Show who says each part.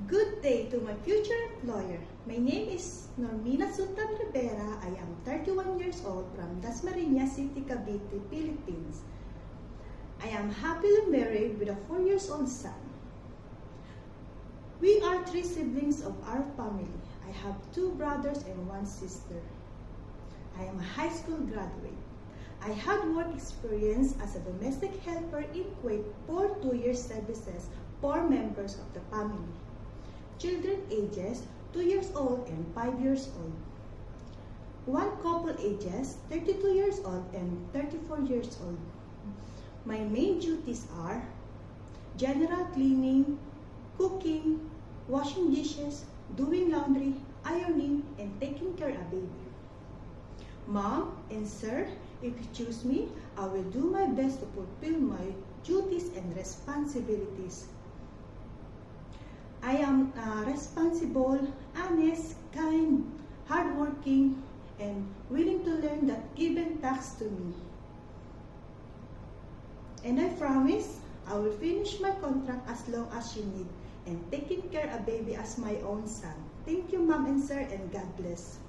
Speaker 1: Good day to my future employer. My name is Normina Sultan Rivera. I am 31 years old from Dasmariñas City, Cavite, Philippines. I am happily married with a 4-year-old son. We are 3 siblings of our family. I have 2 brothers and 1 sister. I am a high school graduate. I had work experience as a domestic helper in Kuwait for 2 years services for members of the family. Children ages 2 years old and 5 years old. One couple ages 32 years old and 34 years old. My main duties are general cleaning, cooking, washing dishes, doing laundry, ironing, and taking care of baby. Mom and sir, if you choose me, I will do my best to fulfill my duties and responsibilities. I am responsible, honest, kind, hardworking, and willing to learn that given tasks to me. And I promise I will finish my contract as long as you need and taking care of baby as my own son. Thank you, Mom and Sir, and God bless.